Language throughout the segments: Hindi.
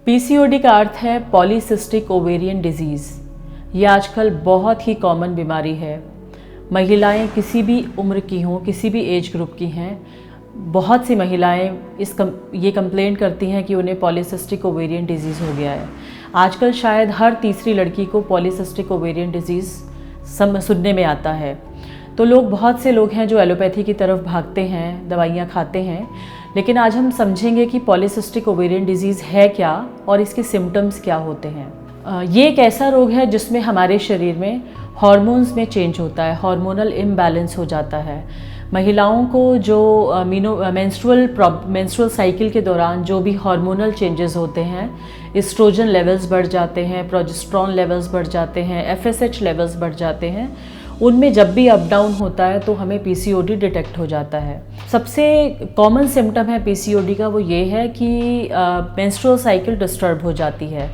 पीसीओडी का अर्थ है पॉलीसिस्टिक ओवेरियन डिजीज़। ये आजकल बहुत ही कॉमन बीमारी है। महिलाएं किसी भी उम्र की हों, किसी भी एज ग्रुप की हैं, बहुत सी महिलाएं ये कंप्लेंट करती हैं कि उन्हें पॉलीसिस्टिक ओवेरियन डिजीज़ हो गया है। आजकल शायद हर तीसरी लड़की को पॉलीसिस्टिक ओवेरियन डिजीज़ सुनने में आता है। तो बहुत से लोग हैं जो एलोपैथी की तरफ भागते हैं, दवाइयाँ खाते हैं। लेकिन आज हम समझेंगे कि पॉलीसिस्टिक ओवेरियन डिजीज़ है क्या और इसके सिम्टम्स क्या होते हैं। ये एक ऐसा रोग है जिसमें हमारे शरीर में हार्मोन्स में चेंज होता है, हार्मोनल इम्बैलेंस हो जाता है। महिलाओं को जो मेंस्ट्रुअल साइकिल के दौरान जो भी हार्मोनल चेंजेस होते हैं, एस्ट्रोजन लेवल्स बढ़ जाते हैं, प्रोजेस्टेरॉन लेवल्स बढ़ जाते हैं, एफएसएच लेवल्स बढ़ जाते हैं, उनमें जब भी अप डाउन होता है तो हमें पीसीओडी डिटेक्ट हो जाता है। सबसे कॉमन सिम्टम है पीसीओडी का वो ये है कि मेंस्ट्रुअल साइकिल डिस्टर्ब हो जाती है।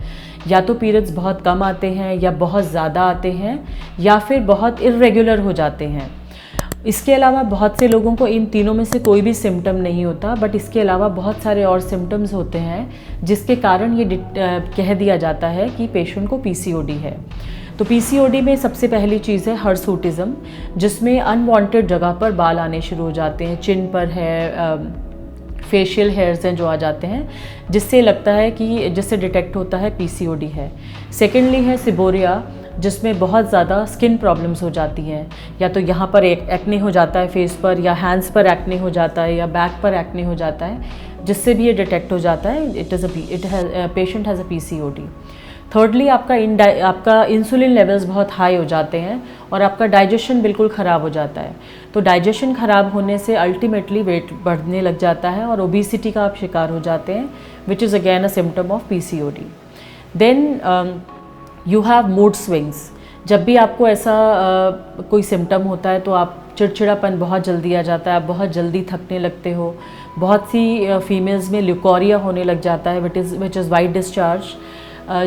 या तो पीरियड्स बहुत कम आते हैं, या बहुत ज़्यादा आते हैं, या फिर बहुत इर्रेगुलर हो जाते हैं। इसके अलावा बहुत से लोगों को इन तीनों में से कोई भी सिम्टम नहीं होता, बट इसके अलावा बहुत सारे और सिम्टम्स होते हैं जिसके कारण ये कह दिया जाता है कि पेशेंट को पीसीओडी है। तो पीसीओडी में सबसे पहली चीज़ है हर्सूटिज्म, जिसमें अनवांटेड जगह पर बाल आने शुरू हो जाते हैं। चिन पर है, फेशियल हेयर्स हैं जो आ जाते हैं, जिससे लगता है कि जिससे डिटेक्ट होता है पीसीओडी है। सेकेंडली है सिबोरिया, जिसमें बहुत ज़्यादा स्किन प्रॉब्लम्स हो जाती हैं। या तो यहाँ पर एक एक्ने हो जाता है फेस पर, या हैंड्स पर एक्ने हो जाता है, या बैक पर एक्ने हो जाता है, जिससे भी ये डिटेक्ट हो जाता है patient has a PCOD. Thirdly आपका इंसुलिन लेवल्स बहुत हाई हो जाते हैं और आपका डाइजेशन बिल्कुल ख़राब हो जाता है। तो डाइजेशन ख़राब होने से अल्टीमेटली वेट बढ़ने लग जाता है और ओबेसिटी का आप शिकार हो जाते हैं, which is again a symptom of PCOD. Then you have mood swings. जब भी आपको ऐसा कोई सिम्टम होता है तो आप चिड़चिड़ापन बहुत जल्दी आ जाता है, आप बहुत जल्दी थकने लगते हो। बहुत सी फीमेल्स में ल्यूकोरिया होने लग जाता है, विच इज़ वाइट डिस्चार्ज,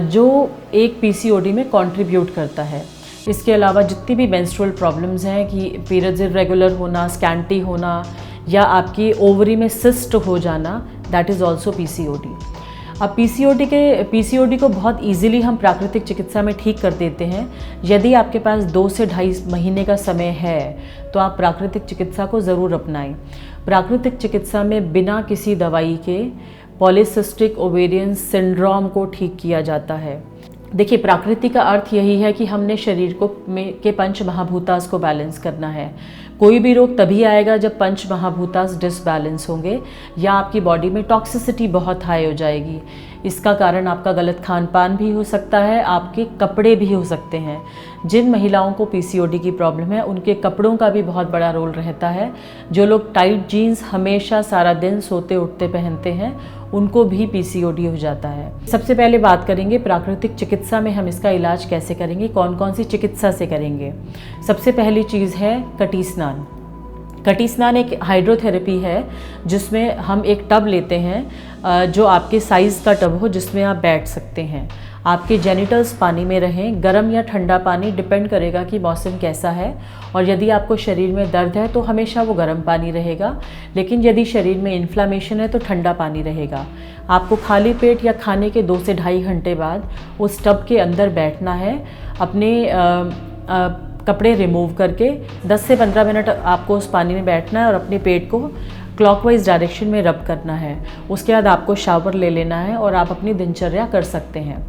जो एक पीसीओडी में कंट्रीब्यूट करता है। इसके अलावा जितनी भी मेंस्ट्रुअल प्रॉब्लम्स हैं कि पीरियड्स इरेगुलर होना, स्कैंटी होना, या आपकी ओवरी में सिस्ट हो जाना, दैट इज़ ऑल्सो पीसीओडी। अब पीसीओडी को बहुत इजीली हम प्राकृतिक चिकित्सा में ठीक कर देते हैं। यदि आपके पास 2 से ढाई महीने का समय है तो आप प्राकृतिक चिकित्सा को ज़रूर अपनाएं। प्राकृतिक चिकित्सा में बिना किसी दवाई के पॉलीसिस्टिक ओवेरियन सिंड्रोम को ठीक किया जाता है। देखिए, प्राकृतिक का अर्थ यही है कि हमने शरीर के पंच महाभूतास को बैलेंस करना है। कोई भी रोग तभी आएगा जब पंच महाभूतास डिसबैलेंस होंगे, या आपकी बॉडी में टॉक्सिसिटी बहुत हाई हो जाएगी। इसका कारण आपका गलत खान पान भी हो सकता है, आपके कपड़े भी हो सकते हैं। जिन महिलाओं को पीसीओडी की प्रॉब्लम है उनके कपड़ों का भी बहुत बड़ा रोल रहता है। जो लोग टाइट जीन्स हमेशा सारा दिन सोते उठते पहनते हैं, उनको भी पीसीओडी हो जाता है। सबसे पहले बात करेंगे प्राकृतिक चिकित्सा में हम इसका इलाज कैसे करेंगे, कौन कौन सी चिकित्सा से करेंगे। सबसे पहली चीज़ है कटी स्नान। कटी स्नान एक हाइड्रोथेरेपी है जिसमें हम एक टब लेते हैं, जो आपके साइज़ का टब हो, जिसमें आप बैठ सकते हैं। आपके जेनिटल्स पानी में रहें, गर्म या ठंडा पानी डिपेंड करेगा कि मौसम कैसा है। और यदि आपको शरीर में दर्द है तो हमेशा वो गर्म पानी रहेगा, लेकिन यदि शरीर में इन्फ्लामेशन है तो ठंडा पानी रहेगा। आपको खाली पेट या खाने के 2 से ढाई घंटे बाद उस टब के अंदर बैठना है। अपने कपड़े रिमूव करके 10 से 15 मिनट आपको उस पानी में बैठना है और अपने पेट को क्लॉकवाइज डायरेक्शन में रब करना है। उसके बाद आपको शावर ले लेना है और आप अपनी दिनचर्या कर सकते हैं।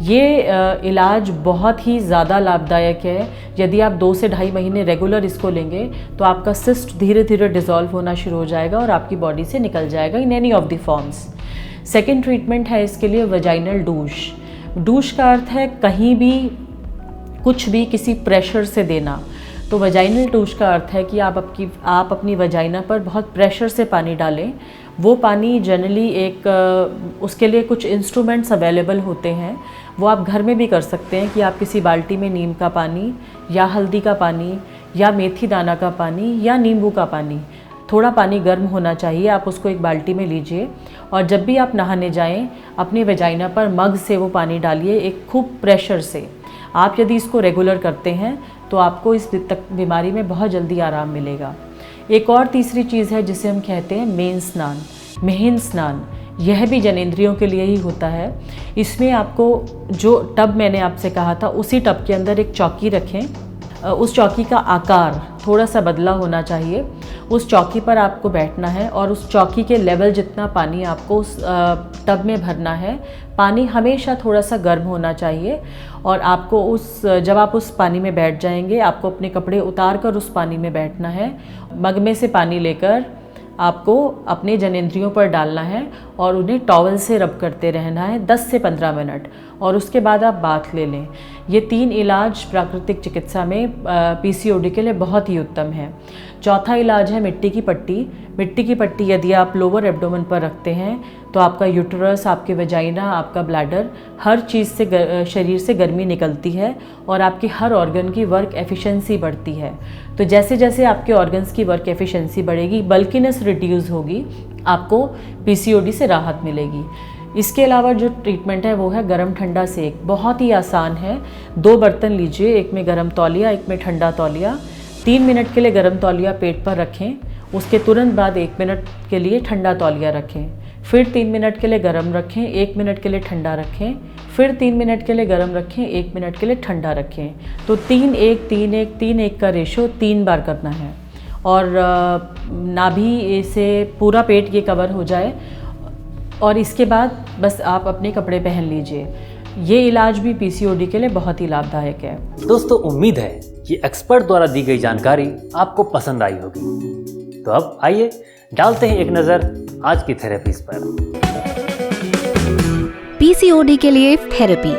ये इलाज बहुत ही ज़्यादा लाभदायक है। यदि आप 2 से ढाई महीने रेगुलर इसको लेंगे तो आपका सिस्ट धीरे धीरे डिज़ोल्व होना शुरू हो जाएगा और आपकी बॉडी से निकल जाएगा in any of the forms. Second treatment है इसके लिए वजाइनल डूश। डूश का अर्थ है कहीं भी कुछ भी किसी प्रेशर से देना। तो वजाइनल डूश का अर्थ है कि आप अपनी वजाइना पर बहुत प्रेशर से पानी डालें। वो पानी जनरली उसके लिए कुछ इंस्ट्रूमेंट्स अवेलेबल होते हैं, वो आप घर में भी कर सकते हैं कि आप किसी बाल्टी में नीम का पानी या हल्दी का पानी या मेथी दाना का पानी या नींबू का पानी, थोड़ा पानी गर्म होना चाहिए, आप उसको एक बाल्टी में लीजिए और जब भी आप नहाने जाएं अपनी वजाइना पर मग से वो पानी डालिए एक खूब प्रेशर से। आप यदि इसको रेगुलर करते हैं तो आपको इस बीमारी में बहुत जल्दी आराम मिलेगा। एक और तीसरी चीज़ है जिसे हम कहते हैं मेन स्नान, मेहन स्नान। यह भी जनेंद्रियों के लिए ही होता है। इसमें आपको जो टब मैंने आपसे कहा था, उसी टब के अंदर एक चौकी रखें। उस चौकी का आकार थोड़ा सा बदला होना चाहिए। उस चौकी पर आपको बैठना है और उस चौकी के लेवल जितना पानी आपको उस टब में भरना है। पानी हमेशा थोड़ा सा गर्म होना चाहिए और आपको जब आप उस पानी में बैठ जाएंगे, आपको अपने कपड़े उतार कर उस पानी में बैठना है। मग में से पानी लेकर आपको अपने जनेंद्रियों पर डालना है और उन्हें टॉवल से रब करते रहना है 10 से 15 मिनट, और उसके बाद आप बाथ ले लें। ये 3 इलाज प्राकृतिक चिकित्सा में पीसीओडी के लिए बहुत ही उत्तम है। चौथा इलाज है मिट्टी की पट्टी। मिट्टी की पट्टी यदि आप लोअर एब्डोमेन पर रखते हैं तो आपका यूटरस, आपके वजाइना, आपका ब्लैडर, हर चीज़ से शरीर से गर्मी निकलती है और आपके हर ऑर्गन की वर्क एफिशिएंसी बढ़ती है। तो जैसे जैसे आपके ऑर्गन्स की वर्क एफिशिएंसी बढ़ेगी, बल्कीनेस रिड्यूस होगी, आपको पीसीओडी से राहत मिलेगी। इसके अलावा जो ट्रीटमेंट है वो है गर्म ठंडा सेक। बहुत ही आसान है। 2 बर्तन लीजिए, एक में गर्म तौलिया, एक में ठंडा तौलिया। 3 मिनट के लिए गर्म तौलिया पेट पर रखें, उसके तुरंत बाद 1 मिनट के लिए ठंडा तौलिया रखें, फिर 3 मिनट के लिए गर्म रखें, 1 मिनट के लिए ठंडा रखें, फिर 3 मिनट के लिए गर्म रखें, 1 मिनट के लिए ठंडा रखें। तो 3-1 3-1 3-1 का रेशो 3 बार करना है और नाभि से पूरा पेट ये कवर हो जाए और इसके बाद बस आप अपने कपड़े पहन लीजिए। ये इलाज भी पीसीओडी के लिए बहुत ही लाभदायक है। दोस्तों, उम्मीद है कि एक्सपर्ट द्वारा दी गई जानकारी आपको पसंद आई होगी। तो अब आइए डालते हैं एक नज़र आज की थेरेपीज पर। पीसीओडी के लिए थेरेपी।